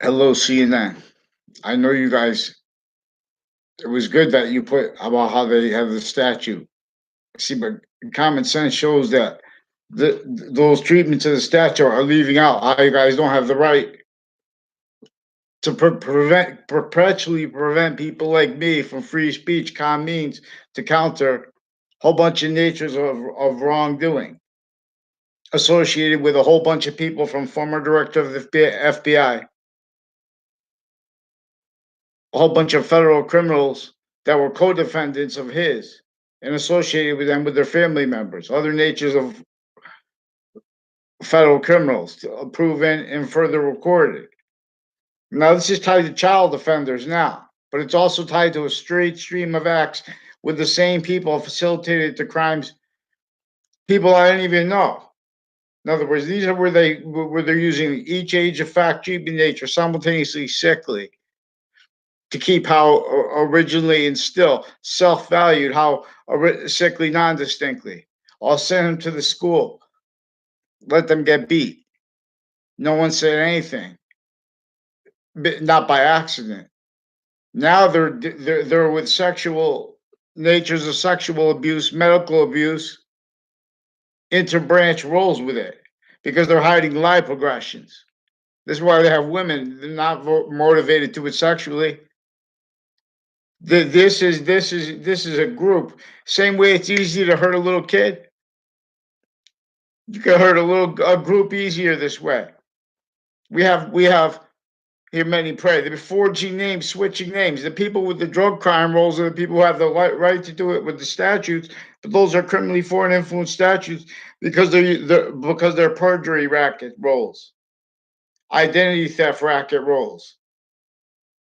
Hello, CNN. I know you guys. It was good that you put about how they have the statute. See, but common sense shows that those treatments of the statute are leaving out how you guys don't have the right to perpetually prevent people like me from free speech, calm means to counter a whole bunch of natures of wrongdoing associated with a whole bunch of people from former director of the FBI, a whole bunch of federal criminals that were co-defendants of his and associated with them with their family members, other natures of federal criminals proven and further recorded. Now, this is tied to child offenders now, but it's also tied to a straight stream of acts with the same people facilitated the crimes people I didn't even know. In other words, these are where they're using each age of fact, cheap in nature, simultaneously sickly, to keep how originally and still self-valued, how sickly non-distinctly. I'll send them to the school, let them get beat. No one said anything, not by accident. Now they're with sexual natures of sexual abuse, medical abuse, interbranch roles with it because they're hiding life progressions. This is why they have women. They're not motivated to it sexually. This is a group. Same way it's easy to hurt a little kid. You can hurt a group easier this way. We have here many pray. The forging names, switching names. The people with the drug crime roles are the people who have the right to do it with the statutes, but those are criminally foreign influence statutes because they're perjury racket roles, identity theft racket roles.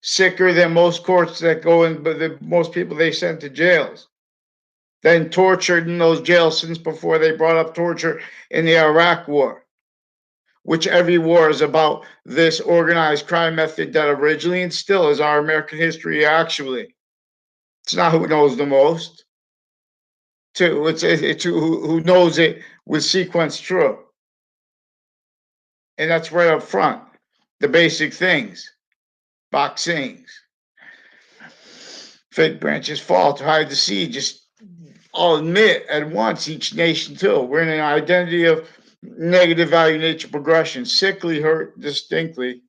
Sicker than most courts that go in, but most people they send to jails. Then tortured in those jails since before they brought up torture in the Iraq War, which every war is about this organized crime method that originally and still is our American history actually. It's not who knows the most. It's who knows it with sequence true. And that's right up front. The basic things. Boxings. Fig branches fall to hide the seed. Just all admit at once, each nation too. We're in an identity of negative value nature progression, sickly hurt distinctly,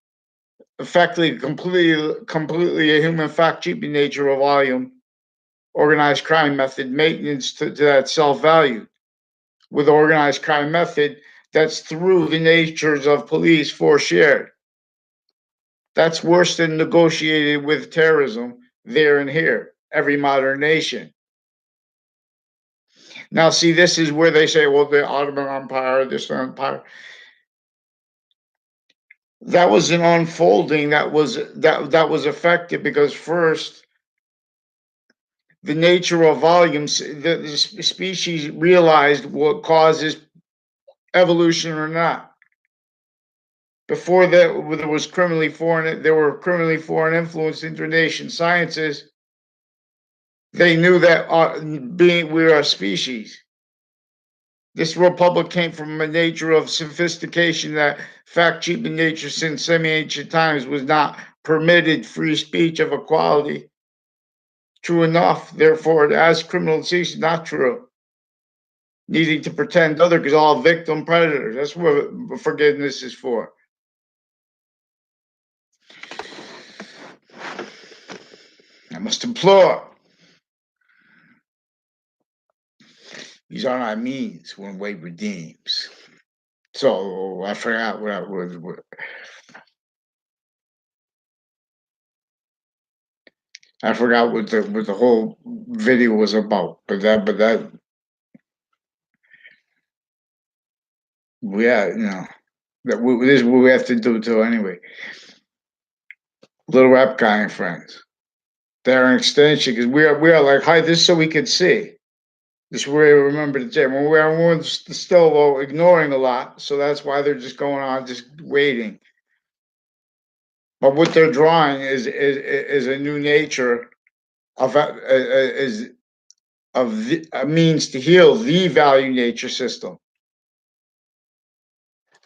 effectively completely a human fact cheaping nature of volume, organized crime method, maintenance to that self-value. With organized crime method, that's through the natures of police force shared. That's worse than negotiated with terrorism there and here, every modern nation. Now, see, this is where they say, well, the Ottoman Empire, this empire. That was an unfolding that was effective because first, the nature of volumes, the species realized what causes evolution or not. Before that, there was there were criminally foreign influenced internation sciences. They knew that we're a species. This republic came from a nature of sophistication that fact cheap in nature since semi-ancient times was not permitted free speech of equality. True enough, therefore, as criminal cease, not true. Needing to pretend other because all victim predators. That's what forgiveness is for. I must implore. These are not means when way redeems. So I forgot what I was. I forgot what the whole video was about, but that yeah, this is what we have to do too. Anyway, Little Rap Guy and friends, they're an extension because we are like hi. This so we could see. This is where we remember the gym. We're still ignoring a lot, so that's why they're just going on, just waiting. But what they're drawing is a new nature of a means to heal the value nature system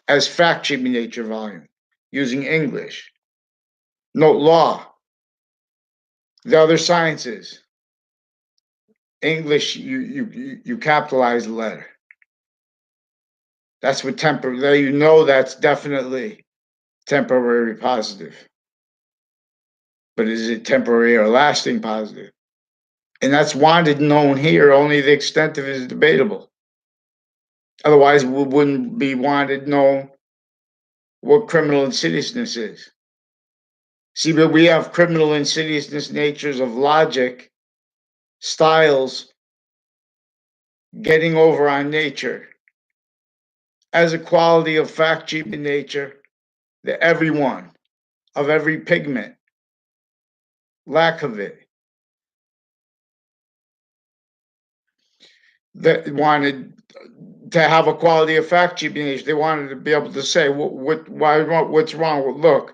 as fact cheaping nature volume using English. Note law. The other sciences. English, you capitalize the letter. That's what temporary, you know, that's definitely temporary positive. But is it temporary or lasting positive? And that's wanted known here. Only the extent of it is debatable. Otherwise, we wouldn't be wanted known what criminal insidiousness is. See, but we have criminal insidiousness natures of logic, styles, getting over on nature as a quality of fact cheap in nature that everyone of every pigment, lack of it, that wanted to have a quality of fact cheap in nature. They wanted to be able to say what's wrong with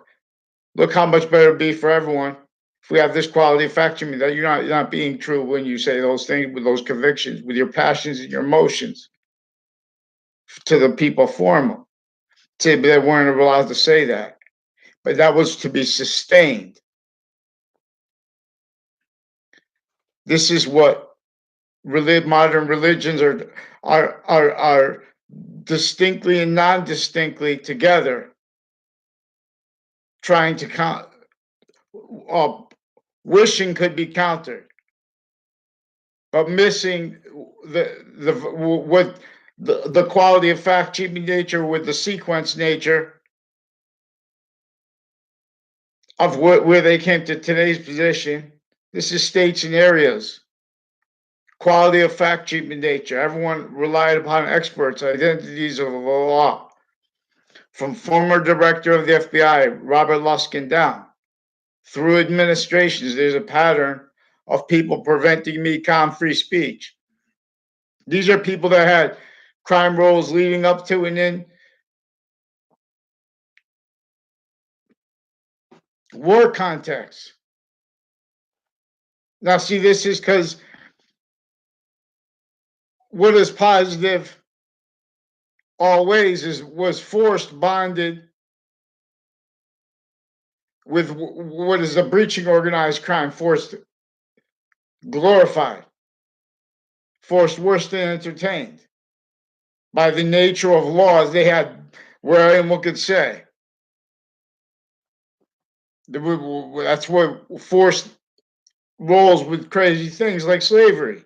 look how much better it'd be for everyone if we have this quality of fact cheap. That you're not being true when you say those things with those convictions, with your passions and your emotions to the people formal. They weren't allowed to say that, but that was to be sustained. This is what modern religions are distinctly and non-distinctly together, trying to count. Wishing could be countered, but missing the quality of fact cheaping nature with the sequence nature of where they came to today's position. This is states and areas. Quality of fact cheaping nature. Everyone relied upon experts, identities of the law. From former director of the F.B.I., Robert Luskin, down through administrations, there's a pattern of people preventing me calm free speech. These are people that had crime rolls leading up to and in war contexts. Now, see, this is because what is positive always was forced, bonded with what is a breaching organized crime, forced, glorified, forced worse than entertained by the nature of laws they had, where anyone could say. That's what forced rolls with crazy things like slavery.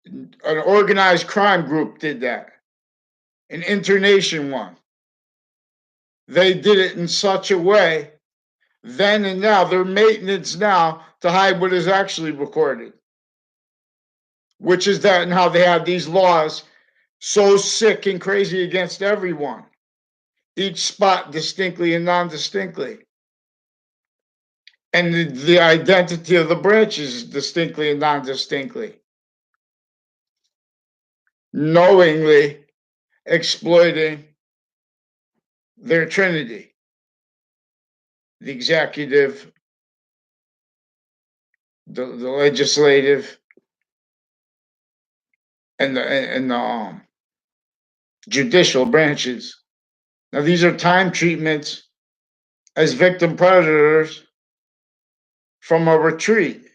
An organized crime group did that, an internation one. They did it in such a way, then and now, their maintenance now to hide what is actually recorded, which is that and how they have these laws so sick and crazy against everyone, each spot distinctly and non-distinctly. And the identity of the branches distinctly and non-distinctly. Knowingly exploiting their Trinity, the executive, the legislative, and the judicial branches. Now, these are time treatments as victim predators from a retreat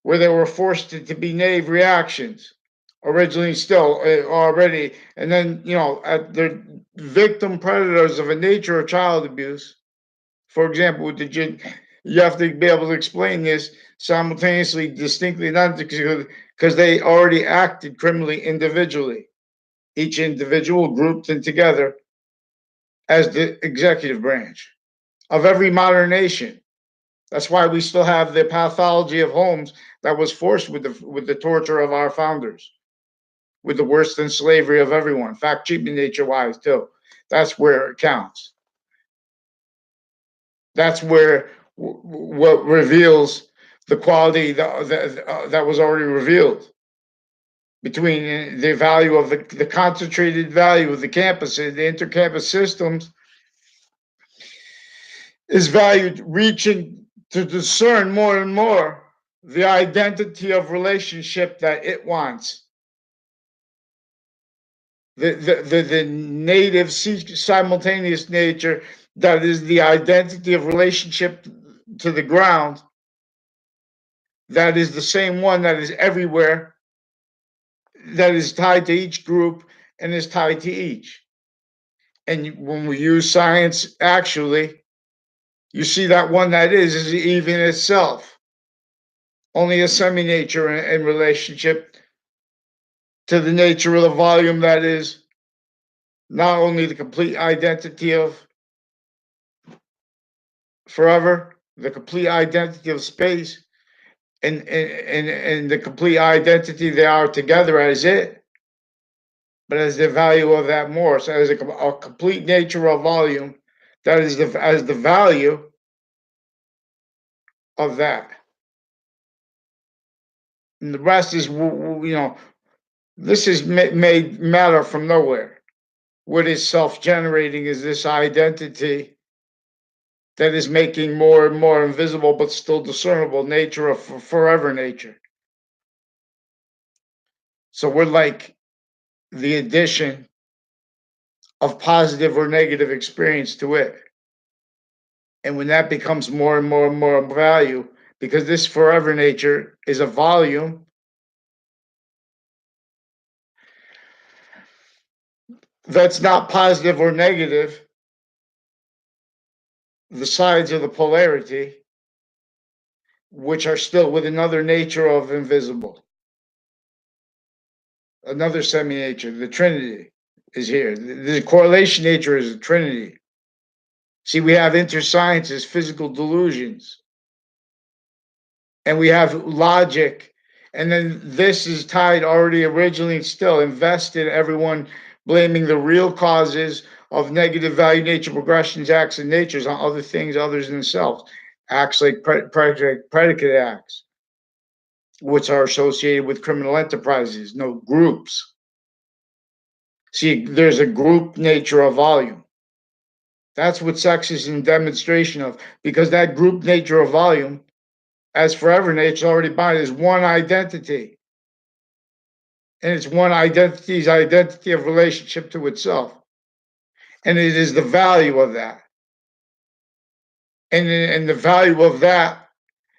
where they were forced to be knave reactions, originally still already, and then, they're victim predators of a nature of child abuse. For example, you have to be able to explain this simultaneously, distinctly, not because they already acted criminally individually, each individual grouped and together as the executive branch of every modern nation. That's why we still have the pathology of homes that was forced with the torture of our founders, with the worse than slavery of everyone. Fact cheaping nature wise too. That's where it counts. That's where what reveals the quality that was already revealed between the value of the concentrated value of the campuses, the intercampus systems is valued, reaching to discern more and more the identity of relationship that it wants, the native simultaneous nature, that is the identity of relationship to the ground, that is the same one that is everywhere, that is tied to each group and is tied to each. And when we use science, actually, you see that one that is even itself, only a semi-nature in relationship to the nature of the volume, that is not only the complete identity of forever, the complete identity of space, and the complete identity they are together as it, but as the value of that more. So as a complete nature of volume, that is as the value of that. And the rest is, this is made matter from nowhere. What is self-generating is this identity that is making more and more invisible but still discernible nature of forever nature. So we're like the addition of positive or negative experience to it. And when that becomes more and more and more value, because this forever nature is a volume that's not positive or negative, the sides of the polarity, which are still with another nature of invisible, another semi-nature, the Trinity is here. The correlation nature is a Trinity. See, we have intersciences, physical delusions, and we have logic. And then this is tied already originally still invested, everyone blaming the real causes of negative value nature progressions, acts, and natures on other things other than themselves. Acts like predicate acts, which are associated with criminal enterprises, no groups. See, there's a group nature of volume. That's what sex is in demonstration of, because that group nature of volume, as forever nature already bound, is one identity. And it's one identity's identity of relationship to itself. And it is the value of that. And the value of that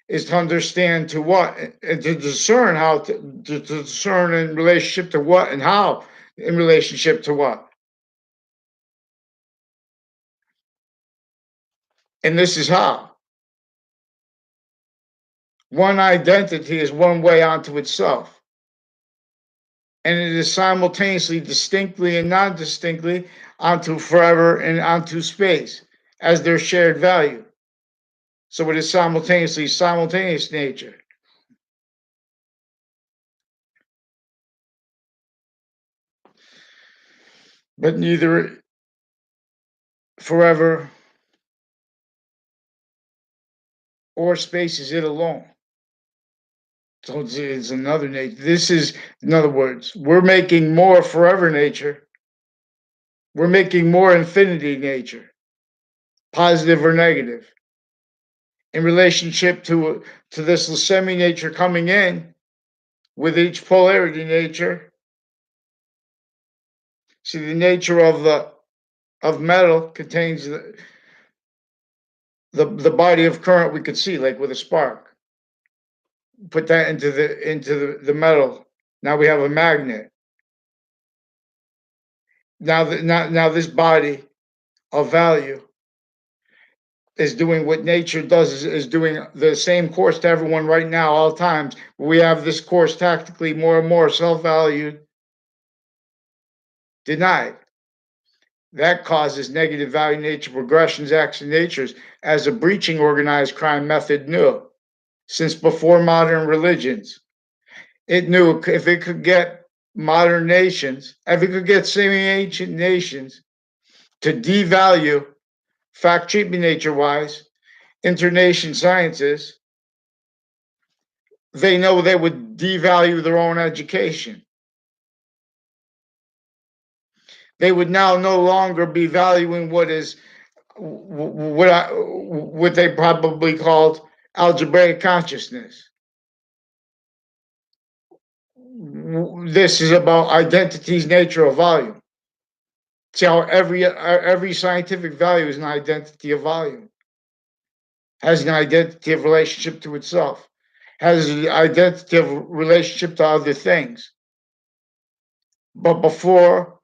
is to understand to what, and to discern how to discern in relationship to what and how in relationship to what. And this is how. One identity is one way onto itself. And it is simultaneously, distinctly and non-distinctly, onto forever and onto space as their shared value. So it is simultaneously simultaneous nature. But neither forever or space is it alone. So it's another nature. This is, in other words, we're making more forever nature. We're making more infinity nature, positive or negative, in relationship to this semi-nature coming in with each polarity nature. See, the nature of metal contains the body of current we could see, like with a spark. Put that into the metal. Now we have a magnet. Now this body of value is doing what nature does, is doing the same course to everyone right now, all times. We have this course tactically more and more self-valued, denied. That causes negative value nature progressions, acts, and natures as a breaching organized crime method knew since before modern religions. It knew if it could get modern nations, if it could get semi-ancient nations to devalue fact treatment nature-wise, internation sciences, they know they would devalue their own education. They would now no longer be valuing what they probably called algebraic consciousness. This is about identity's nature of volume. See how every scientific value is an identity of volume, has an identity of relationship to itself, has an identity of relationship to other things. But before,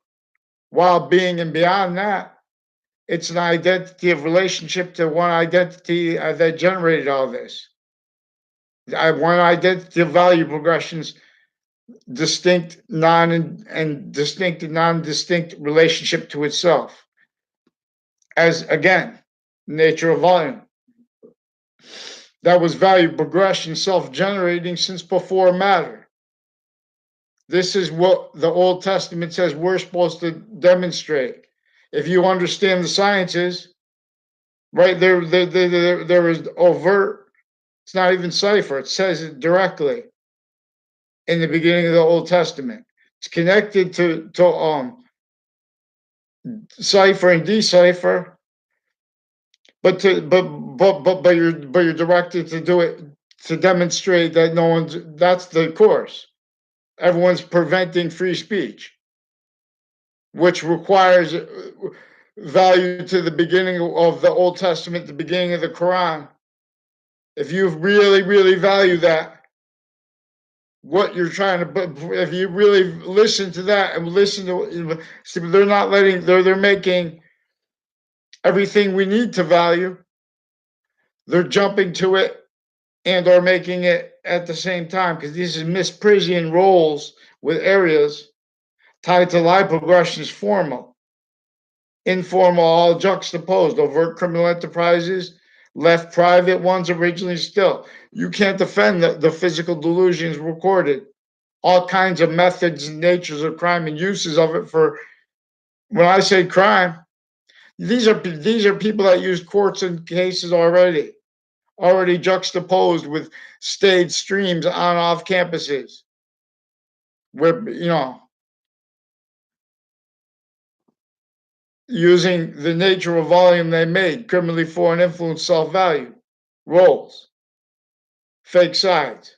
while being and beyond that, it's an identity of relationship to one identity that generated all this. One identity of value progressions, distinct, and distinct and non-distinct relationship to itself. As again, nature of volume. That was value progression, self-generating since before matter. This is what the Old Testament says we're supposed to demonstrate. If you understand the sciences, right there is overt. It's not even cipher. It says it directly in the beginning of the Old Testament. It's connected to cipher and decipher, but you're directed to do it to demonstrate that no one's. That's the course. Everyone's preventing free speech, which requires value to the beginning of the Old Testament, the beginning of the Quran. If you really, really value that, what you're trying to, if you really listen to that and listen to, they're not letting, they're making everything we need to value. They're jumping to it and are making it at the same time, because these are Misprision roles with areas tied to lie progressions, formal, informal, all juxtaposed, overt criminal enterprises, left private ones originally still. You can't defend the physical delusions recorded, all kinds of methods and natures of crime and uses of it for, when I say crime, these are people that use courts and cases already juxtaposed with staged streams on off campuses where, using the nature of volume they made, criminally foreign influence, self-value, roles, fake sides,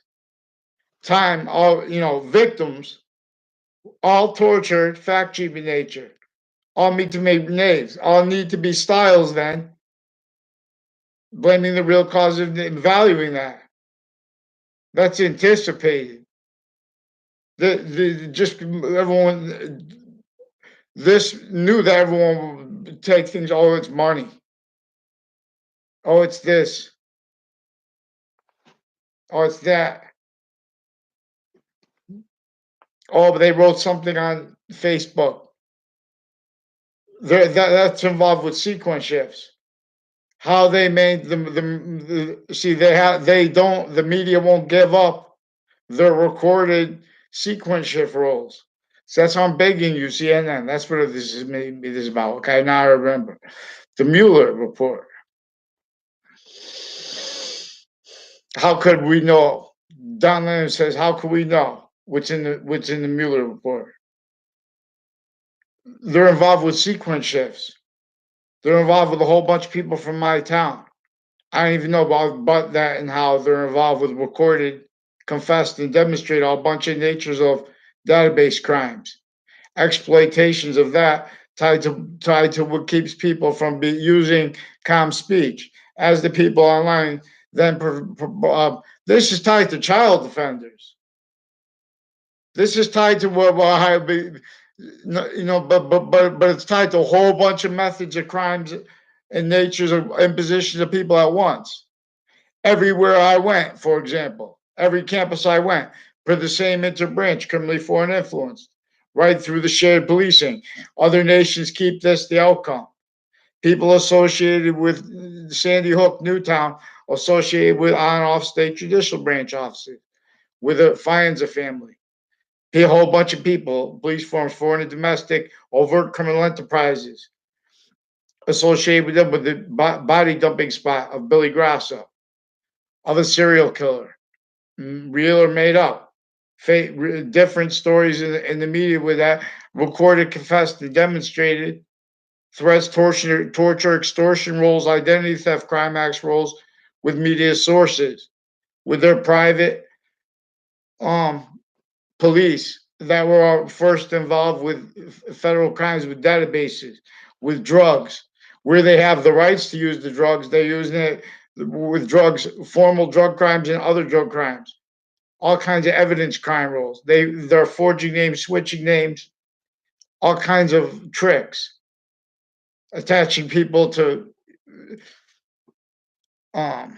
time, all, victims, all tortured, fact-cheaping nature, all need to make knaves, all need to be styles then, blaming the real cause of valuing that. That's anticipated. Just everyone, this knew that everyone would take things, oh, it's money. Oh, it's this. Oh, it's that. Oh, but they wrote something on Facebook. That's involved with sequence shifts. How they made the media won't give up their recorded sequence shift roles. So that's how I'm begging you, CNN. That's what this is about. Okay, now I remember. The Mueller report. How could we know? Don Lennon says, how could we know what's in the Mueller report? They're involved with sequence shifts. They're involved with a whole bunch of people from my town. I don't even know about that and how they're involved with recorded, confessed, and demonstrate a bunch of natures of database crimes, exploitations of that tied to what keeps people from using calm speech. As the people online then, this is tied to child offenders. This is tied to what but it's tied to a whole bunch of methods of crimes and natures of impositions of people at once. Everywhere I went, for example, every campus I went, for the same interbranch, criminally foreign influence, right through the shared policing. Other nations keep this the outcome. People associated with Sandy Hook, Newtown, associated with on-off state judicial branch offices, with the Fianza family. A whole bunch of people, police forms, foreign and domestic, overt criminal enterprises associated with them, with the body dumping spot of Billy Grasso, of a serial killer, real or made up. Different stories in the media with that, recorded, confessed, and demonstrated. Threats, torture, extortion roles, identity theft, crime acts roles with media sources, with their private police that were first involved with federal crimes with databases, with drugs, where they have the rights to use the drugs, they're using it with drugs, formal drug crimes and other drug crimes, all kinds of evidence crime roles. They're forging names, switching names, all kinds of tricks, attaching people to um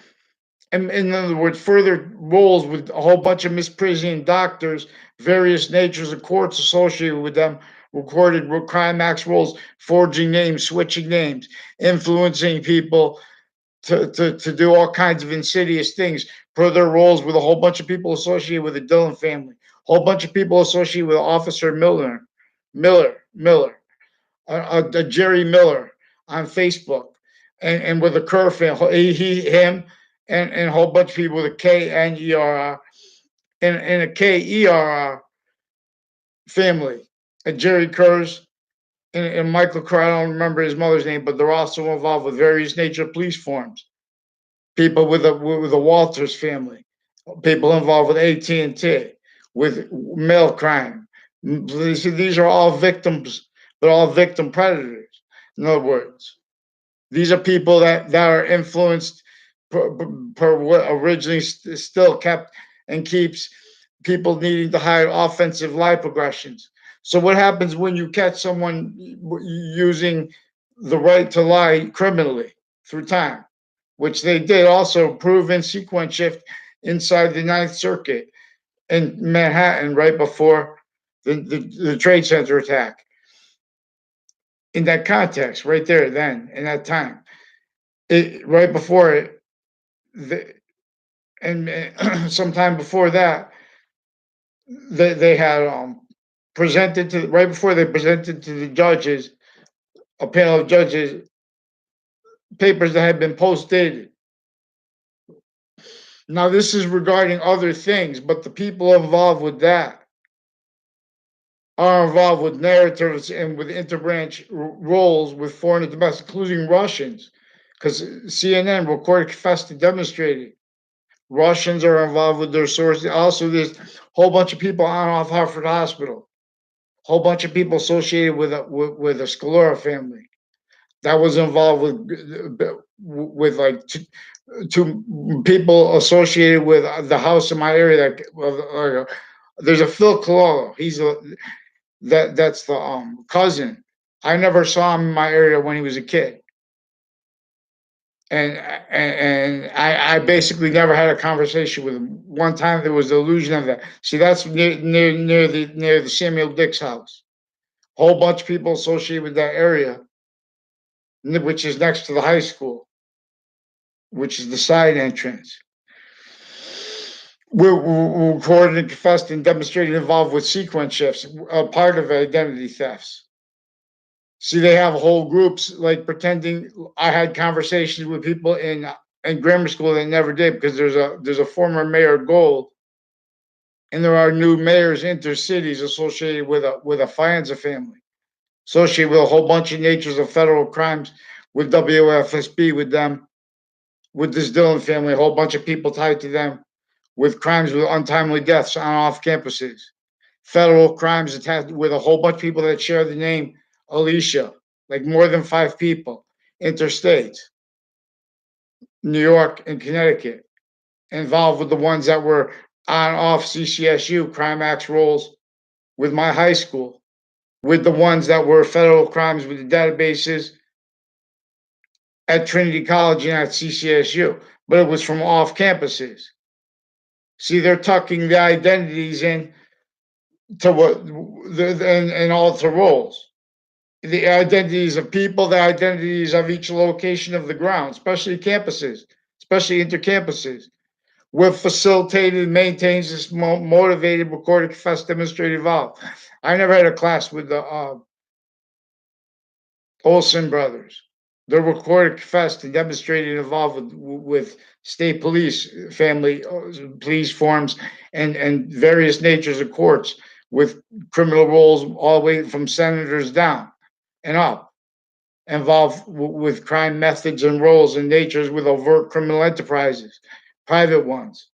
in other words, further roles with a whole bunch of misprision doctors, various natures of courts associated with them, recorded crime acts roles, forging names, switching names, influencing people to do all kinds of insidious things per their roles with a whole bunch of people associated with the Dillon family, a whole bunch of people associated with Officer Miller, Jerry Miller on Facebook, and with a Kerr family, him, and a whole bunch of people with a K-N-E-R-R, and a K-E-R-R family, and Jerry Kerr's, and Michael Kerr, I don't remember his mother's name, but they're also involved with various nature police forms. People with the Walters family, people involved with AT&T, with mail crime. These are all victims. They're all victim predators. In other words, these are people that are influenced per what originally still kept and keeps people needing to hide offensive lie progressions. So what happens when you catch someone using the right to lie criminally through time, which they did also prove in sequence shift inside the Ninth Circuit in Manhattan right before the Trade Center attack. In that context, right there, then, in that time, right before it, and sometime before that, they had presented to right before they presented to the judges, a panel of judges, papers that had been post dated. Now this is regarding other things, but the people involved with that are involved with narratives and with interbranch roles with foreign and domestic, including Russians, because CNN recorded, confessed, and demonstrated. Russians are involved with their sources. Also, there's a whole bunch of people on and off Hartford Hospital. A whole bunch of people associated with the Scalora family that was involved with like two people associated with the house in my area. That there's a Phil Cololo. He's that's the cousin. I never saw him in my area when he was a kid. And I basically never had a conversation with him. One time there was the illusion of that. See, that's near the Samuel Dix house. Whole bunch of people associated with that area, which is next to the high school, which is the side entrance. We're recorded and confessed and demonstrated involved with sequence shifts, a part of identity thefts. See, they have whole groups like pretending. I had conversations with people in grammar school that never did, because there's a former mayor Gold, and there are new mayors intercities associated with a Fianza family, associated with a whole bunch of natures of federal crimes with WFSB, with them, with this Dillon family, a whole bunch of people tied to them, with crimes with untimely deaths on off campuses, federal crimes attached with a whole bunch of people that share the name Alicia, like more than 5 people, interstate, New York and Connecticut, involved with the ones that were on off CCSU crime acts roles with my high school, with the ones that were federal crimes with the databases at Trinity College and at CCSU, but it was from off campuses. See, they're tucking the identities in to what and alter roles. The identities of people, the identities of each location of the ground, especially campuses, especially intercampuses. We're facilitated, maintains this motivated, recorded, confessed, demonstrated, involved. I never had a class with the Olsen brothers. They're recorded, confessed, and demonstrated involved with state police, family police forms, and various natures of courts with criminal roles all the way from senators down and up, involved with crime methods and roles and natures with overt criminal enterprises, private ones,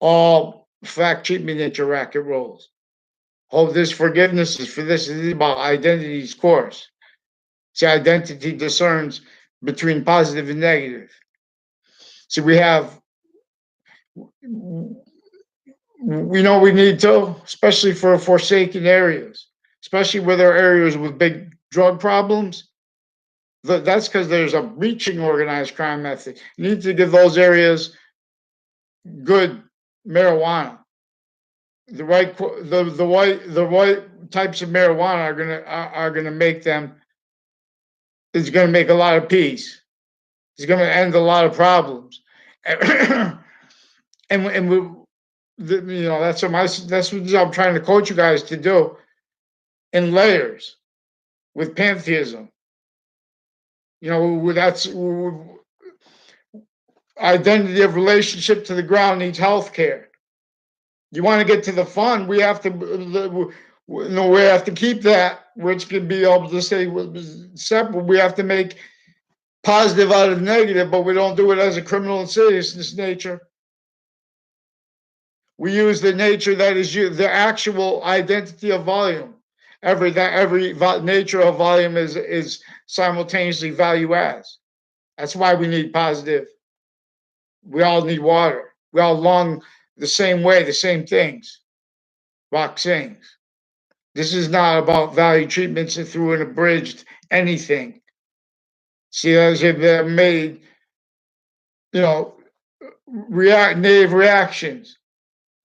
all fact treatment nature racket roles. Oh, this forgiveness is for this. This is about identity's course. See, identity discerns between positive and negative. See, we know we need to, especially for forsaken areas, especially where there are areas with big drug problems. That's because there's a breaching organized crime method. You need to give those areas good marijuana. The right types of marijuana are gonna make them. It's gonna make a lot of peace. It's gonna end a lot of problems. and we, that's what I'm trying to coach you guys to do in layers with pantheism. That's identity of relationship to the ground needs health care. You want to get to the fun, we have to we have to keep that, which can be able to say separate. We have to make positive out of negative, but we don't do it as a criminal insidiousness nature. We use the nature that is the actual identity of volume. Every nature of volume is simultaneously value as. That's why we need positive. We all need water. We all long the same way, the same things. Rock sings. This is not about value treatments through an abridged anything. See, as if they're made, knave reactions.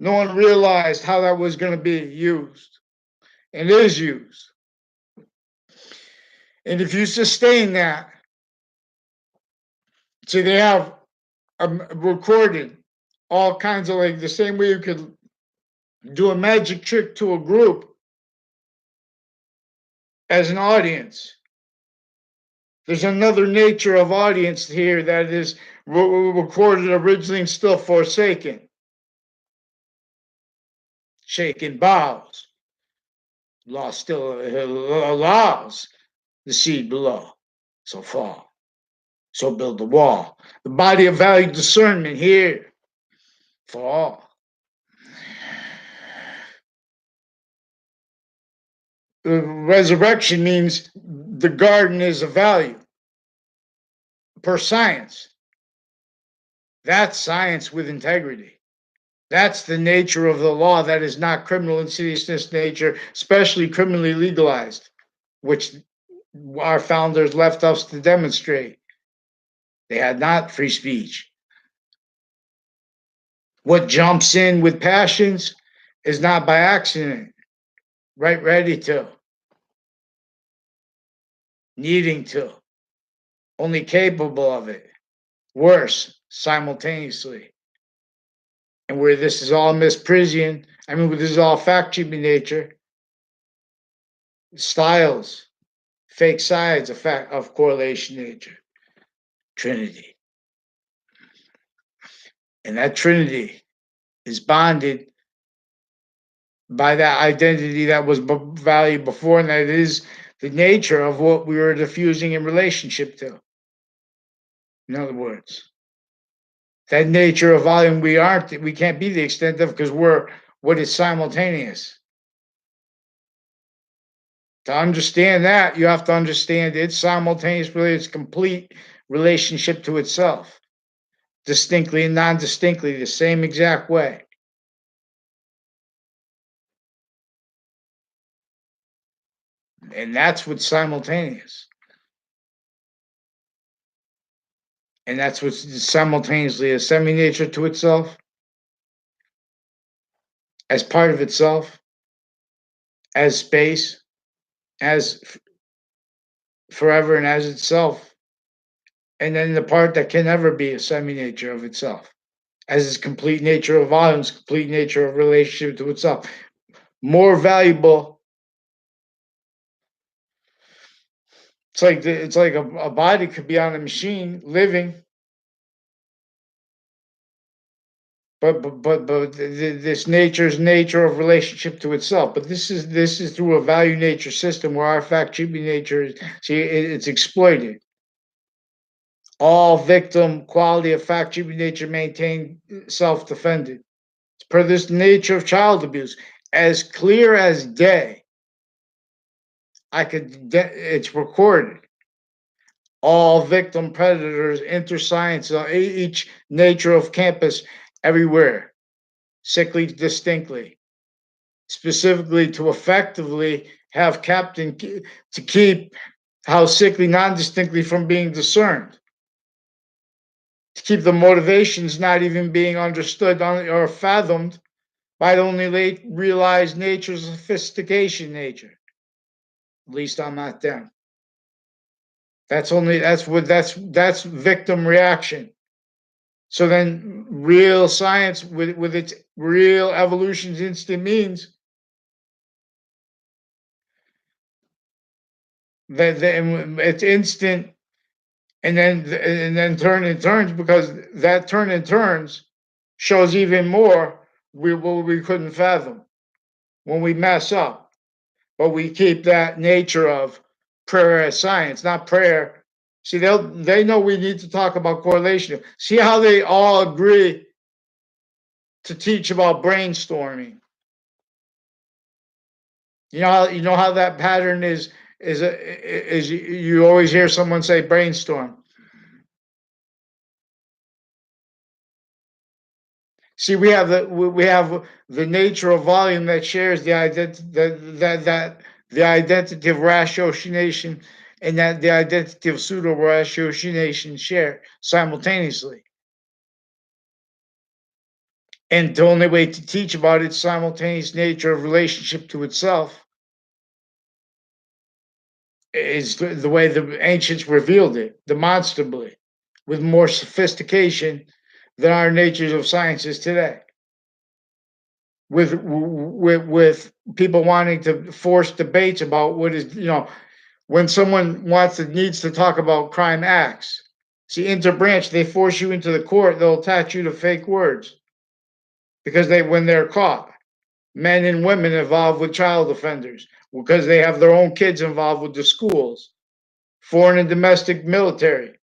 No one realized how that was going to be used and is used. And if you sustain that, so they have recorded all kinds of, like the same way you could do a magic trick to a group as an audience. There's another nature of audience here that is recorded originally and still forsaken. Shaken bows. Law still allows the seed below. So fall. So build the wall. The body of value discernment here for all. Resurrection means the garden is a value per science. That's science with integrity. That's the nature of the law that is not criminal insidiousness nature, especially criminally legalized, which our founders left us to demonstrate. They had not free speech. What jumps in with passions is not by accident, right? Ready to, needing to, only capable of it, worse, simultaneously. And where this is all misprision, this is all fact treatment nature, styles, fake sides of correlation nature, Trinity. And that Trinity is bonded by that identity that was valued before, and that is the nature of what we were diffusing in relationship to. In other words, that nature of volume we can't be the extent of, because we're what is simultaneous. To understand that, you have to understand its simultaneous, its complete relationship to itself, distinctly and non-distinctly, the same exact way. And that's what's simultaneous. And that's what's simultaneously a semi-nature to itself, as part of itself, as space, as forever, and as itself. And then the part that can never be a semi-nature of itself, as its complete nature of volumes, complete nature of relationship to itself. More valuable. It's like a body could be on a machine living, but this nature of relationship to itself. But this is through a value nature system where our fact treatment nature it's exploited. All victim quality of fact treatment nature maintained self-defended. It's per this nature of child abuse. as clear as day. It's recorded. All victim predators enter science, each nature of campus, everywhere, sickly distinctly, specifically to effectively have captain to keep how sickly non-distinctly from being discerned, to keep the motivations not even being understood or fathomed by the only late realized nature's sophistication nature. At least I'm not them. That's victim reaction. So then real science with its real evolution's instant means that it's instant and then turn and turns, because that turn and turns shows even more what we couldn't fathom when we mess up. But we keep that nature of prayer as science, not prayer. See, they know we need to talk about correlation. See how they all agree to teach about brainstorming. You know how that pattern is you always hear someone say brainstorm. See, we have the nature of volume that shares the identity of ratiocination, and that the identity of pseudo ratiocination share simultaneously. And the only way to teach about its simultaneous nature of relationship to itself is the way the ancients revealed it, demonstrably, with more sophistication than our natures of sciences today. With people wanting to force debates about what is, when someone needs to talk about crime acts. See, interbranch, they force you into the court, they'll attach you to fake words because when they're caught. Men and women involved with child offenders because they have their own kids involved with the schools. Foreign and domestic military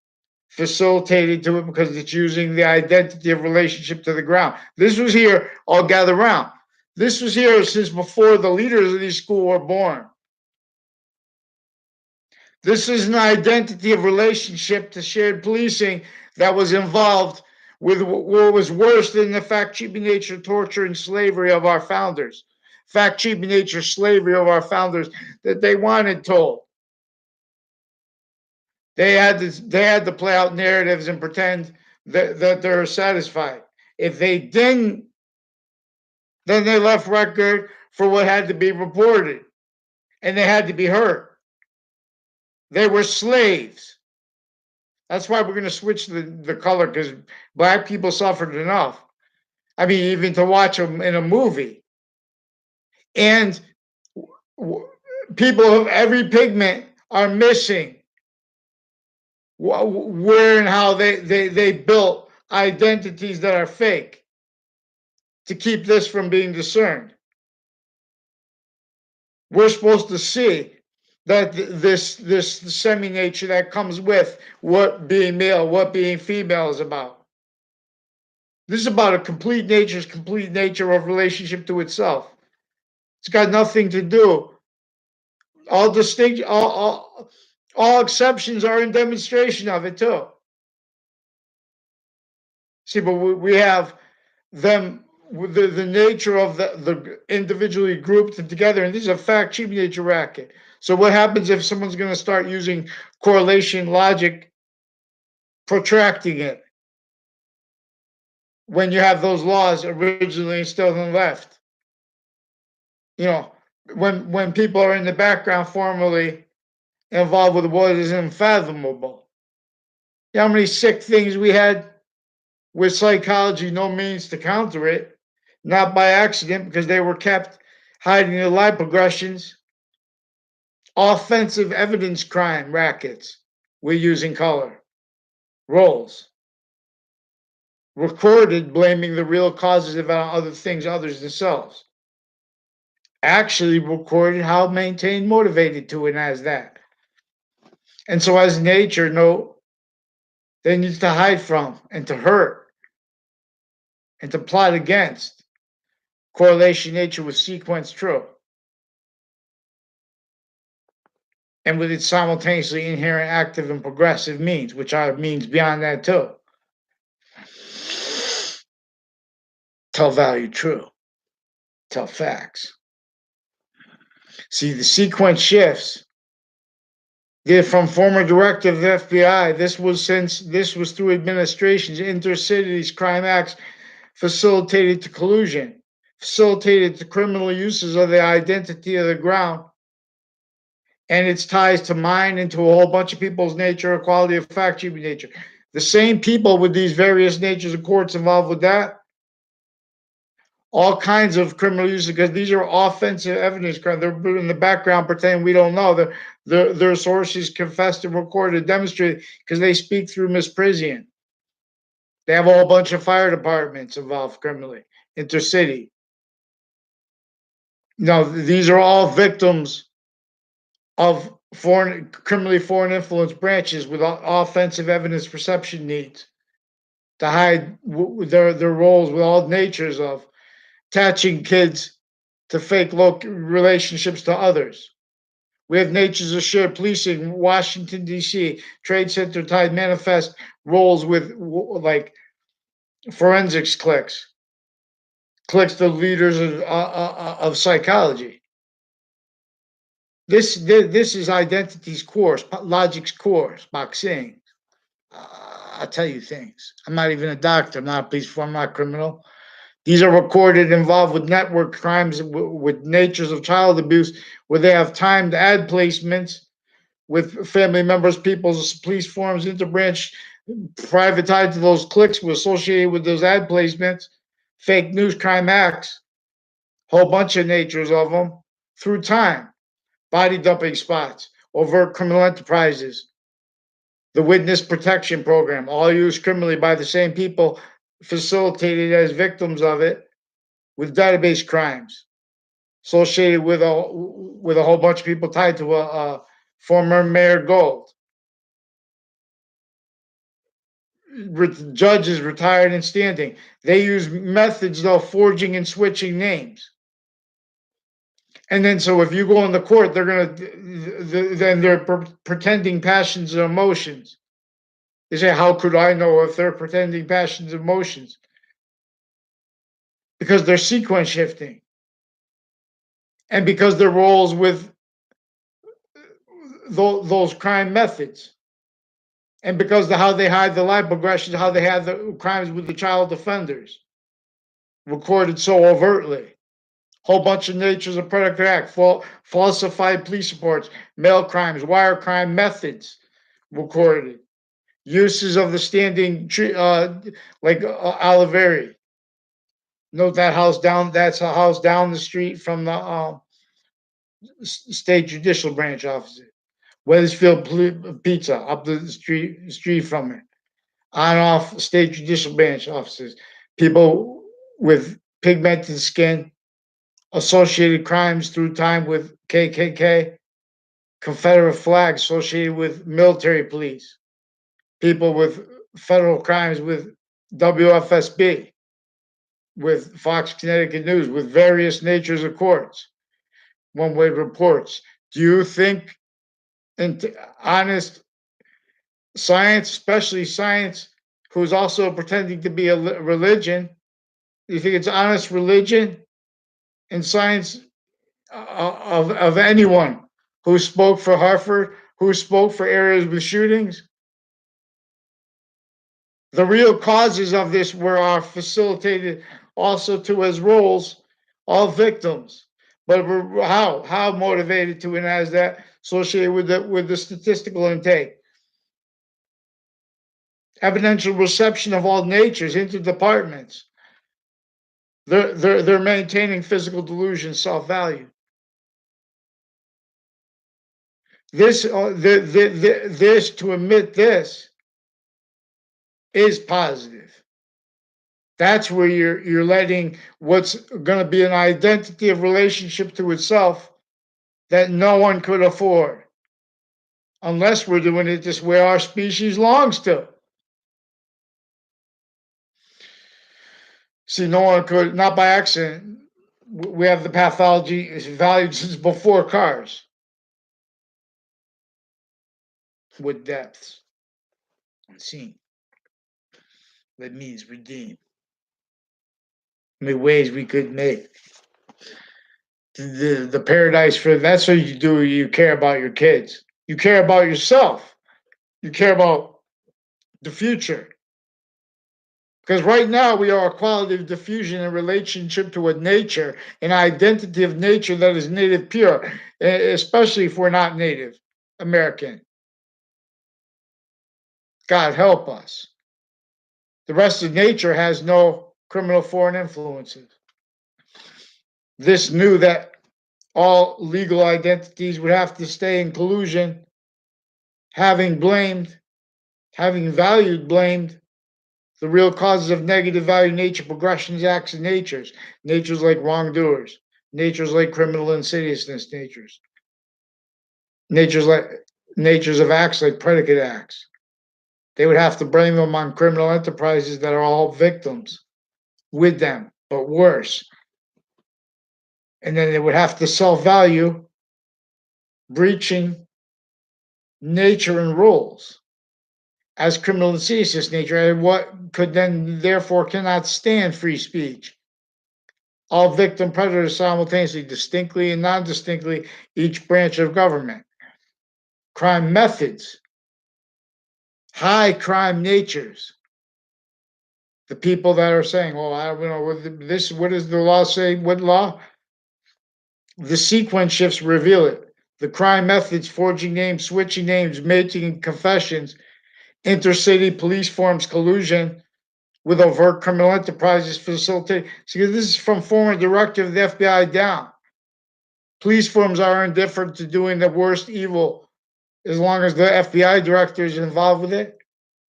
facilitated to it because it's using the identity of relationship to the ground. This was here, all gather around. This was here since before the leaders of these schools were born. This is an identity of relationship to shared policing that was involved with what was worse than the fact-cheaping nature, torture, and slavery of our founders. Fact-cheaping nature, slavery of our founders that they wanted told. They had to play out narratives and pretend that they're satisfied. If they didn't, then they left record for what had to be reported, and they had to be heard. They were slaves. That's why we're going to switch the color, because black people suffered enough. I mean, even to watch them in a movie. And people of every pigment are missing where and how they built identities that are fake to keep this from being discerned. We're supposed to see that this semi-nature that comes with what being male, what being female is about. This is about a complete nature of relationship to itself. It's got nothing to do. All distinct, all exceptions are in demonstration of it too. See, but we have them with the nature of the individually grouped together, and this is a fact-cheap nature racket. So what happens if someone's going to start using correlation logic, protracting it, when you have those laws originally instilled and left? When people are in the background formally involved with what is unfathomable. You know how many sick things we had with psychology, no means to counter it, not by accident, because they were kept hiding their life progressions. Offensive evidence crime rackets, we're using color. Roles. Recorded, blaming the real causes of other things, others themselves. Actually recorded how maintained, motivated to, and as that. And so as nature, they need to hide from and to hurt and to plot against. correlation nature with sequence true, and with its simultaneously inherent active and progressive means, which are means beyond that too. Tell value true. Tell facts. See, the sequence shifts. From former directive of the FBI, this was through administrations, intercities, crime acts, facilitated to collusion, facilitated to criminal uses of the identity of the ground, and its ties to mine and to a whole bunch of people's nature, equality of fact, human nature. The same people with these various natures of courts involved with that, all kinds of criminal uses, because these are offensive evidence crimes. They're in the background pretending we don't know. Their sources confessed and recorded, demonstrated, because they speak through Miss Prisian. They have a whole bunch of fire departments involved criminally, intercity. No, these are all victims of criminally foreign influence branches with offensive evidence perception needs to hide their roles with all natures of attaching kids to fake relationships to others. We have natures of shared policing, Washington, D.C., Trade Center tied manifest roles with like forensics cliques the leaders of psychology. This is identity's course, logic's course, boxing. I'll tell you things. I'm not even a doctor. I'm not a police form, I'm not a criminal. These are recorded involved with network crimes, with natures of child abuse, where they have timed ad placements with family members, people's police forms, interbranch, private tied to those cliques were associated with those ad placements, fake news, crime acts, whole bunch of natures of them through time, body dumping spots, overt criminal enterprises, the witness protection program, all used criminally by the same people, facilitated as victims of it, with database crimes associated with a whole bunch of people tied to a former Mayor Gold. Judges retired and standing. They use methods though, forging and switching names. And then, so if you go in the court, then they're pretending passions and emotions. They say, how could I know if they're pretending passions and emotions? Because they're sequence shifting. And because their roles with those crime methods. And because of how they hide the lie progressions, how they have the crimes with the child offenders recorded so overtly. Whole bunch of natures of Predicate Act, falsified police reports, mail crimes, wire crime methods recorded. Uses of the standing tree, like Oliveri. Note that house down. That's a house down the street from the state judicial branch office. Weathersfield Pizza up the street from it. On off state judicial branch offices. People with pigmented skin, associated crimes through time with KKK, Confederate flags associated with military police, people with federal crimes with WFSB, with Fox Connecticut News, with various natures of courts, one-way reports. Do you think honest science, especially science, who's also pretending to be a religion, do you think it's honest religion and science of anyone who spoke for Hartford, who spoke for areas with shootings? The real causes of this are facilitated also to as roles, all victims. But how motivated to, and as that associated with the statistical intake? Evidential reception of all natures into departments. They're maintaining physical delusions, self-value. This to admit this is positive. That's where you're letting what's going to be an identity of relationship to itself that no one could afford, unless we're doing it this way our species longs to. See, no one could, not by accident. we have the pathology is valued since before cars with depths unseen. That means redeem. Many ways we could make the paradise for that's what you do. You care about your kids. You care about yourself. You care about the future. Because right now we are a quality of diffusion in relationship to a nature, an identity of nature that is native pure, especially if we're not Native American. God help us. The rest of nature has no criminal foreign influences. This knew that all legal identities would have to stay in collusion, having valued blamed the real causes of negative value nature, progressions, acts, and natures. Natures like wrongdoers, natures like criminal insidiousness, natures like natures of acts like predicate acts. They would have to blame them on criminal enterprises that are all victims with them, but worse. And then they would have to self-value breaching nature and rules as criminal insidiousness nature, and what could then therefore cannot stand free speech. All victim predators simultaneously, distinctly and non-distinctly, each branch of government. Crime methods, high crime natures. The people that are saying, "Well, I don't know this. What does the law say? What law?" The sequence shifts reveal it. The crime methods: forging names, switching names, making confessions, intercity police forms, collusion with overt criminal enterprises facilitate. See, this is from former director of the FBI down. Police forms are indifferent to doing the worst evil as long as the FBI director is involved with it.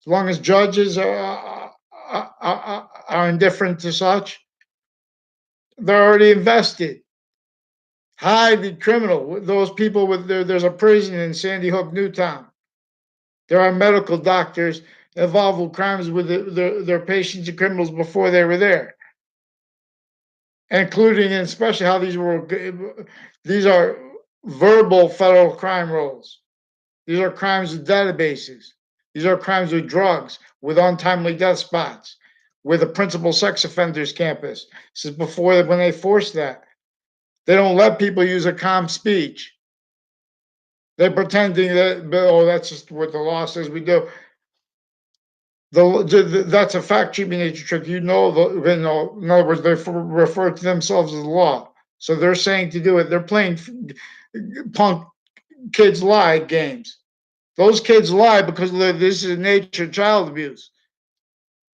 As long as judges are indifferent to such, they're already invested. Hide the criminal. Those people there's a prison in Sandy Hook, Newtown. There are medical doctors involved with crimes with their patients and criminals before they were there, including and especially how these are verbal federal crime rolls. These are crimes with databases. These are crimes with drugs, with untimely death spots, with a principal sex offenders campus. This is before when they forced that. They don't let people use a calm speech. They're pretending that, oh, that's just what the law says we do. That's a fact cheating nature trick. In other words, they refer to themselves as the law. So they're saying to do it. They're playing punk kids lie games. Those kids lie because this is nature child abuse.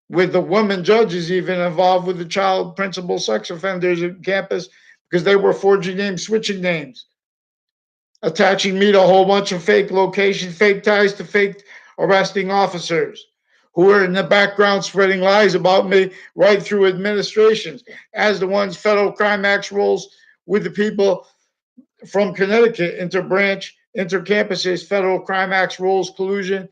With the women judges even involved with the child principal sex offenders at campus because they were forging names, switching names, attaching me to a whole bunch of fake locations, fake ties to fake arresting officers who were in the background spreading lies about me right through administrations, as the ones Federal Crime Acts rolls with the people from Connecticut, interbranch, intercampuses, Federal Crime Acts rules, collusion,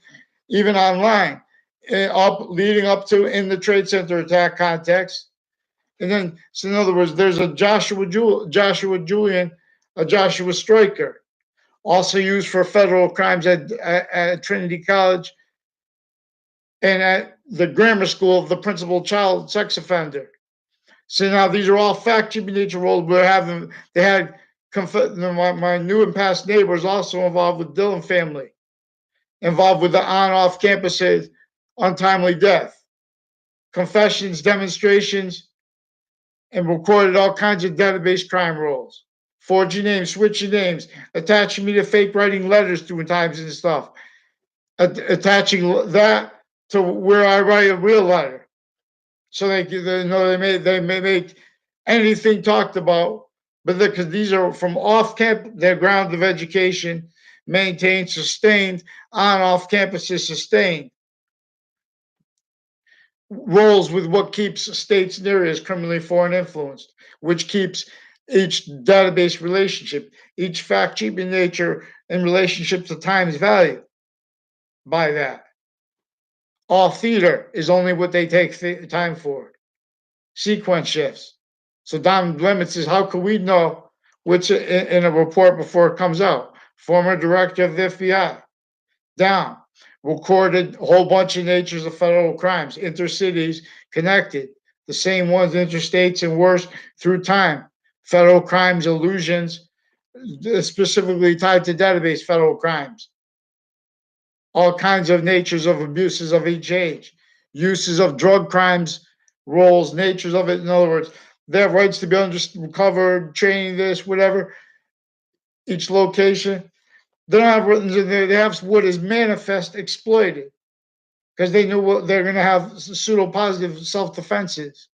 even online, leading up to in the Trade Center attack context. And then, so in other words, there's a Joshua Julian, a Joshua Stryker, also used for federal crimes at Trinity College and at the grammar school of the principal child sex offender. So now these are all fact-cheaping nature roles. They had my new and past neighbors also involved with Dillon family, involved with the on-off campuses, untimely death, confessions, demonstrations, and recorded all kinds of database crime rolls, forging names, switching names, attaching me to fake writing letters 2 times and stuff, attaching that to where I write a real letter, so they may make anything talked about. But because these are from off campus, their ground of education, maintained, sustained, on off campuses, sustained. Rolls with what keeps states and areas criminally foreign influenced, which keeps each database relationship, each fact cheaping nature in relationship to times value by that. All theater is only what they take time for. Sequence shifts. So Don Lemon says, how can we know what's in a report before it comes out? Former director of the FBI. Down. Recorded a whole bunch of natures of federal crimes, intercities, connected. The same ones, interstates, and worse through time. Federal crimes, illusions, specifically tied to database federal crimes. All kinds of natures of abuses of each age. Uses of drug crimes, roles, natures of it. In other words, they have rights to be undercover, training, this, whatever. Each location. They don't have written, they have what is manifest exploited because they knew what they're going to have pseudo-positive self-defenses,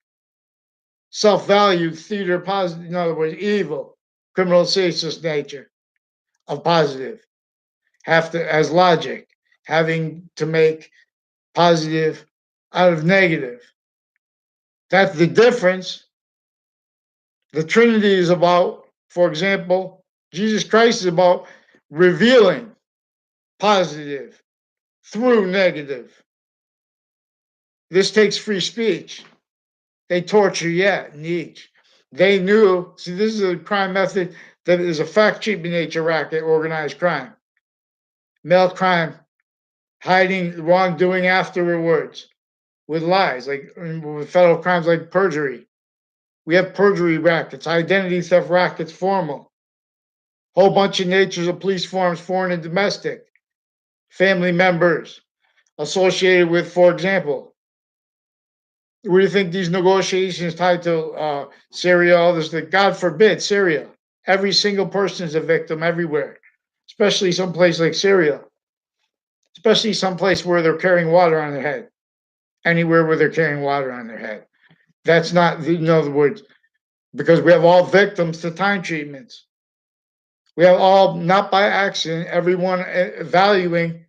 self-value, theater positive, in other words, evil, criminal serious nature of positive, have to, as logic, having to make positive out of negative. That's the difference. The Trinity is about, for example, Jesus Christ is about revealing positive through negative. This takes free speech. They torture yet in each. They knew, see, this is a crime method that is a fact cheap in nature racket, organized crime. Male crime, hiding wrongdoing afterwards with lies, like with federal crimes like perjury. We have perjury rackets, identity theft rackets, formal. Whole bunch of natures of police forms, foreign and domestic. Family members associated with, for example, what do you think these negotiations tied to Syria, all this, that God forbid, Syria. Every single person is a victim everywhere, especially someplace like Syria, especially someplace where they're carrying water on their head, anywhere where they're carrying water on their head. That's not, in other words, because we have all victims to time treatments. We have all, not by accident, everyone valuing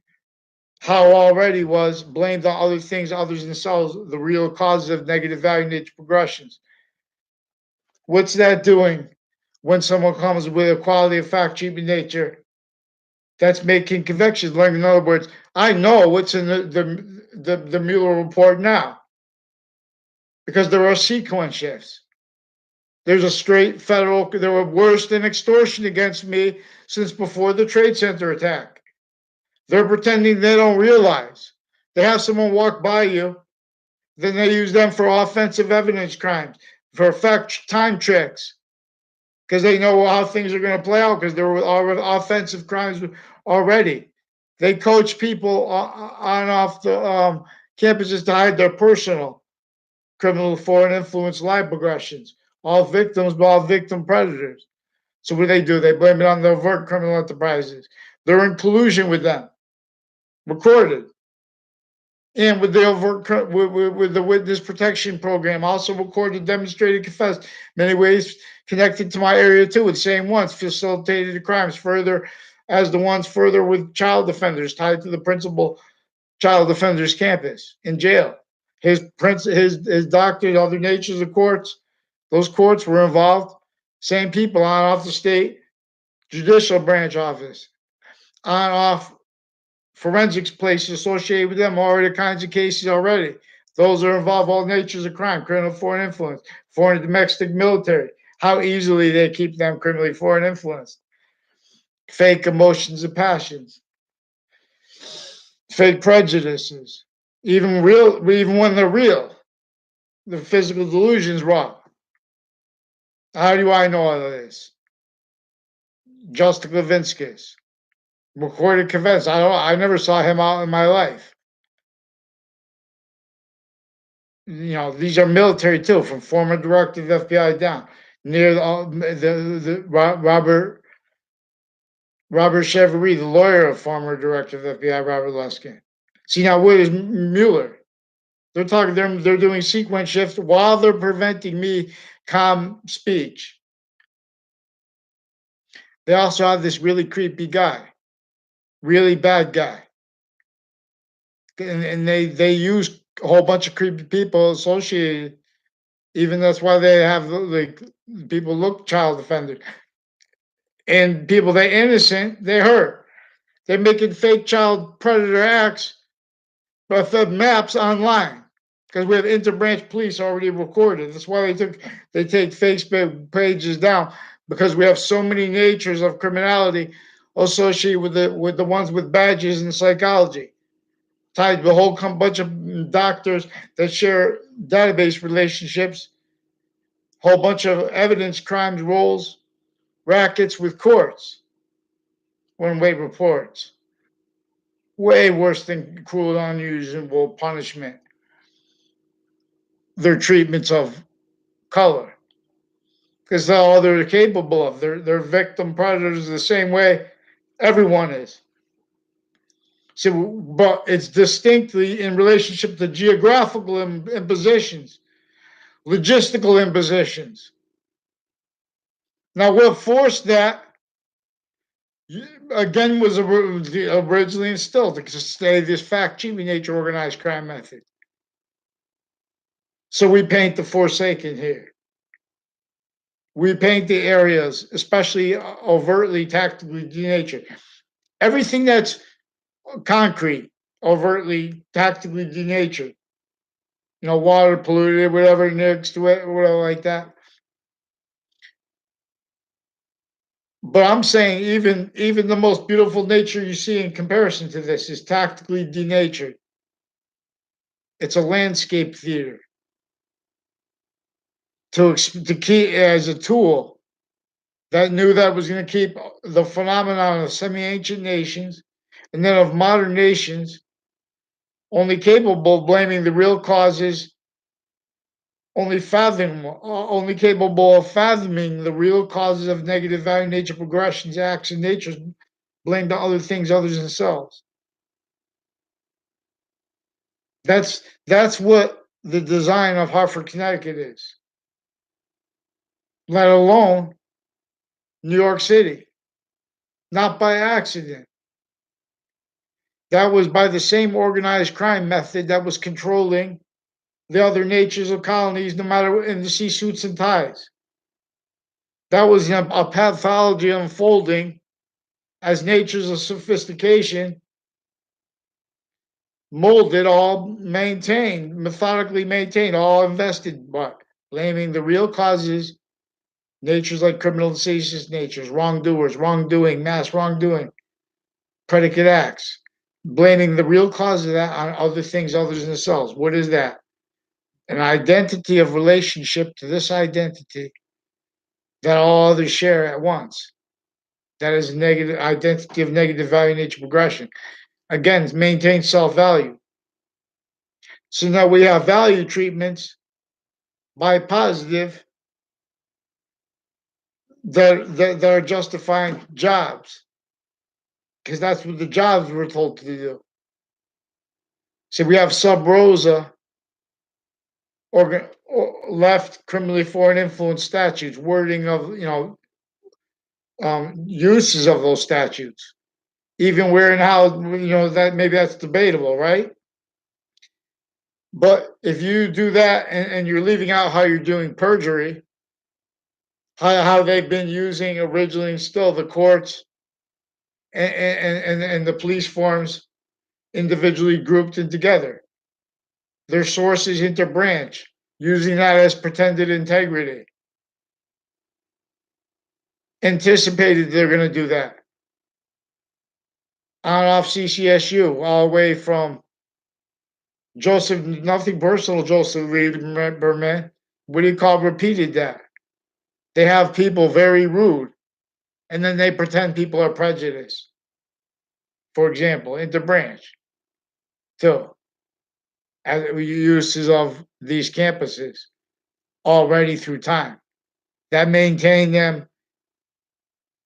how already was blamed on other things, others themselves, the real causes of negative value nature progressions. What's that doing when someone comes with a quality of fact, cheap in nature? That's making convictions. Like, in other words, I know what's in the Mueller report now because there are sequence shifts. There's a straight federal, there were worse than extortion against me since before the Trade Center attack. They're pretending they don't realize. They have someone walk by you, then they use them for offensive evidence crimes, for fact time tricks, because they know how things are going to play out because there were offensive crimes already. They coach people on and off the campuses to hide their personal criminal foreign influence lie progressions. All victims, but all victim predators. So what do? They blame it on the overt criminal enterprises. They're in collusion with them. Recorded. And with the overt with the witness protection program, also recorded, demonstrated, confessed, many ways connected to my area too, with the same ones, facilitated the crimes further as the ones further with child offenders tied to the principal child offenders campus in jail. His doctors, other natures of courts, those courts were involved. Same people on off the state judicial branch office, on off forensics places associated with them, already kinds of cases already. Those are involved all natures of crime, criminal foreign influence, foreign domestic military. How easily they keep them criminally foreign influenced. Fake emotions and passions, fake prejudices, even when they're real. The physical delusions wrought. How do I know all of this? Justifications. Recorded confessed. I never saw him out in my life. You know, these are military too, from former director of FBI down. Near the Robert Chevery, the lawyer of former director of FBI, Robert Luskin. See, now what is Mueller? They're talking. They're doing sequence shifts while they're preventing me calm speech. They also have this really creepy guy, really bad guy, and they use a whole bunch of creepy people associated. Even that's why they have like people look child offenders and people they innocent they hurt. They're making fake child predator acts, but the maps online. because we have interbranch police already recorded. That's why they take Facebook pages down, because we have so many natures of criminality associated with the ones with badges in psychology, tied to a whole bunch of doctors that share database relationships, whole bunch of evidence crimes rolls, rackets with courts, one-way reports. Way worse than cruel and unusual punishment. Their treatments of color, because that's all they're capable of. They're victim predators the same way everyone is. So, but it's distinctly in relationship to geographical impositions, logistical impositions. Now, what forced that again was originally instilled to stay this fact-cheating nature organized crime method. So we paint the Forsaken here. We paint the areas, especially overtly tactically denatured. Everything that's concrete, overtly tactically denatured. Water polluted, whatever next to it, whatever like that. But I'm saying even the most beautiful nature you see in comparison to this is tactically denatured. It's a landscape theater to keep as a tool that knew that was going to keep the phenomenon of semi-ancient nations and then of modern nations only capable of blaming the real causes, only capable of fathoming the real causes of negative value, nature, progressions, acts, and natures, blamed on other things other than themselves. That's what the design of Hartford, Connecticut is. Let alone New York City. Not by accident. That was by the same organized crime method that was controlling the other natures of colonies, no matter in the sea suits and ties. That was a pathology unfolding as natures of sophistication, molded, all maintained, methodically maintained, all invested, but blaming the real causes, natures like criminal and seditious natures, wrongdoers, wrongdoing, mass wrongdoing, predicate acts, blaming the real cause of that on other things other than themselves. What is that? An identity of relationship to this identity that all others share at once. That is a negative identity of negative value, nature, progression. Again, maintain self-value. So now we have value treatments by positive that are justifying jobs, because that's what the jobs were told to do. So we have sub rosa or left criminally foreign influence statutes, wording of uses of those statutes, even where and how that maybe that's debatable, right? But if you do that and you're leaving out how you're doing perjury, how they've been using originally still the courts and the police forms individually grouped and together, their sources interbranch, using that as pretended integrity. Anticipated they're going to do that. On off CCSU, all the way from Joseph, nothing personal, Joseph Lieberman. What do you call repeated that? They have people very rude, and then they pretend people are prejudiced. For example, interbranch, too, as uses of these campuses already through time that maintain them,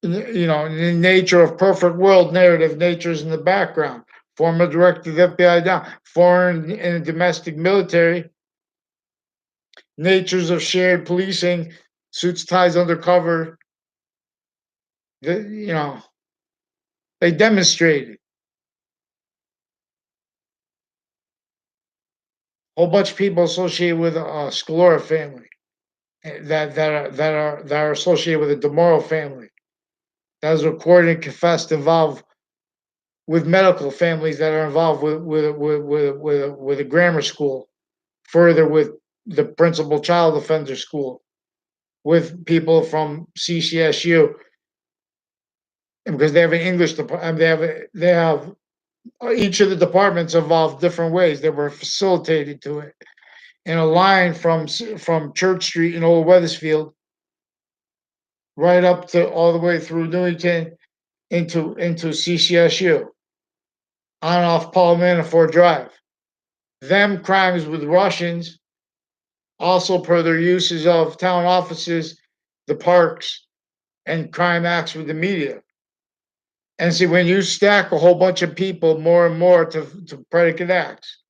in the nature of perfect world narrative, natures in the background, former directive FBI down, foreign and domestic military, natures of shared policing, suits, ties, undercover. They demonstrated. A whole bunch of people associated with a Scalora family that are associated with a DeMoro family that is recorded and confessed, involved with medical families that are involved with a grammar school further with the principal child offender school, with people from CCSU, because they have an English department. They have each of the departments evolved different ways. They were facilitated to it in a line from Church Street in Old Weathersfield right up to all the way through Newington into CCSU on and off Paul Manafort Drive. Them crimes with Russians, also per their uses of town offices, the parks, and crime acts with the media. And see, when you stack a whole bunch of people more and more to predicate acts,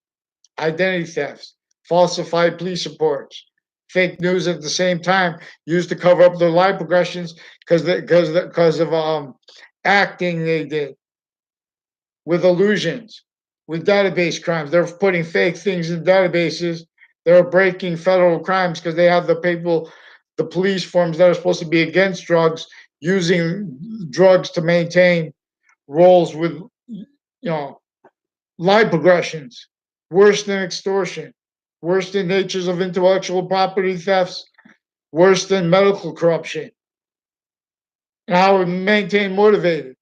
identity thefts, falsified police reports, fake news at the same time, used to cover up their lie progressions because of acting they did with illusions, with database crimes. They're putting fake things in databases. They're breaking federal crimes because they have the police forms that are supposed to be against drugs, using drugs to maintain roles with, lie progressions, worse than extortion, worse than natures of intellectual property thefts, worse than medical corruption. And how we maintain motivated.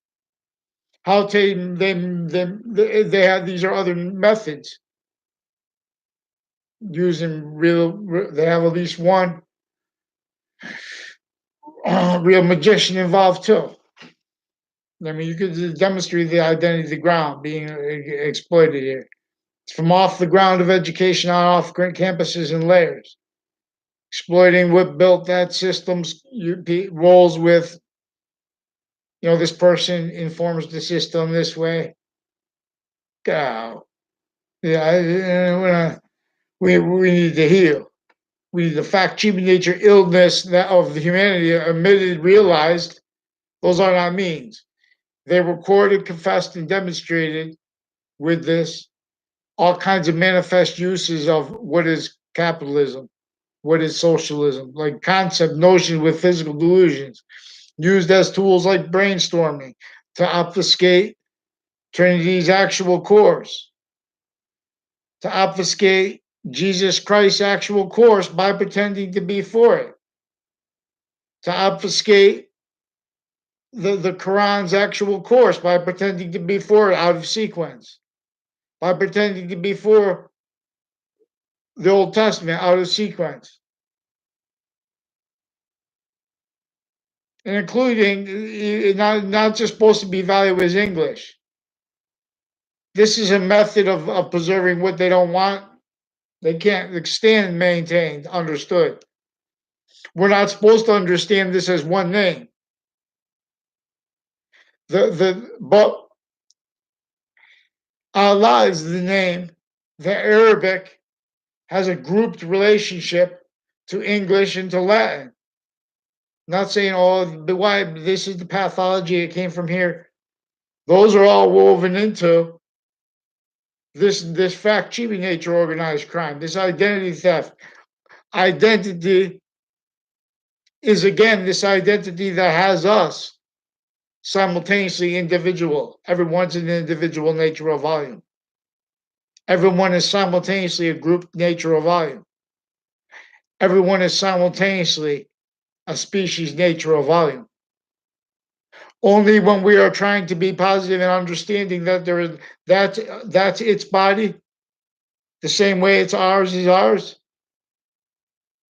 How they have, these are other methods using they have at least one real magician involved too. I mean, you could demonstrate the identity of the ground being exploited here. It's from off the ground of education on off campuses and layers. Exploiting what built that system's roles with, this person informs the system this way. God, yeah, we need to heal. We need the fact, cheapen nature, illness that of the humanity admitted, realized. Those are not means. They recorded, confessed, and demonstrated with this all kinds of manifest uses of what is capitalism, what is socialism, like concept notions with physical delusions, used as tools like brainstorming to obfuscate Trinity's actual course, to obfuscate Jesus Christ's actual course by pretending to be for it, to obfuscate the Quran's actual course by pretending to be for it out of sequence, by pretending to be for the Old Testament out of sequence, and including not just supposed to be valued as English. This is a method of preserving what they don't want. They can't stand, maintained, understood. We're not supposed to understand this as one name. But Allah is the name. The Arabic has a grouped relationship to English and to Latin. Not saying, but why this is the pathology, it came from here. Those are all woven into this fact cheating nature organized crime, this identity theft. Identity is, again, this identity that has us simultaneously individual. Everyone's an individual nature of volume. Everyone is simultaneously a group nature of volume. Everyone is simultaneously a species nature of volume. Only when we are trying to be positive and understanding that that's its body, the same way it's ours is ours,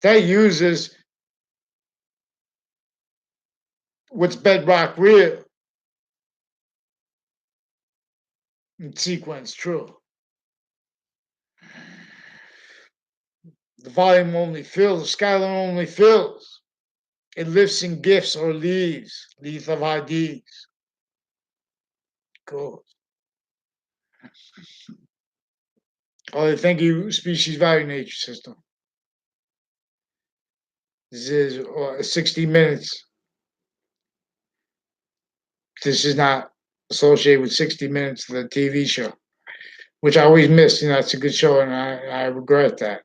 that uses what's bedrock real in sequence true. The volume only fills, the skyline only fills. It lifts in gifts or leaves of IDs. Cool. Oh, thank you, species value nature system. This is 60 minutes. This is not associated with 60 Minutes, the TV show, which I always miss. It's a good show, and I regret that.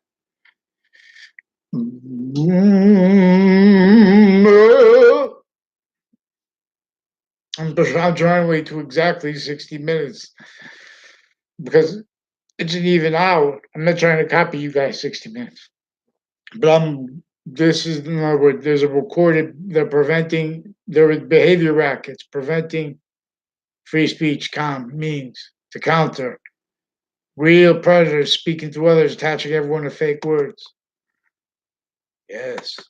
I'm trying to wait to exactly 60 minutes because It's an even hour. I'm not trying to copy you guys 60 minutes. But this is, in other words, there's a recorded, they're preventing, there are behavior rackets, preventing free speech means to counter. Real predators speaking to others, attaching everyone to fake words. Yes.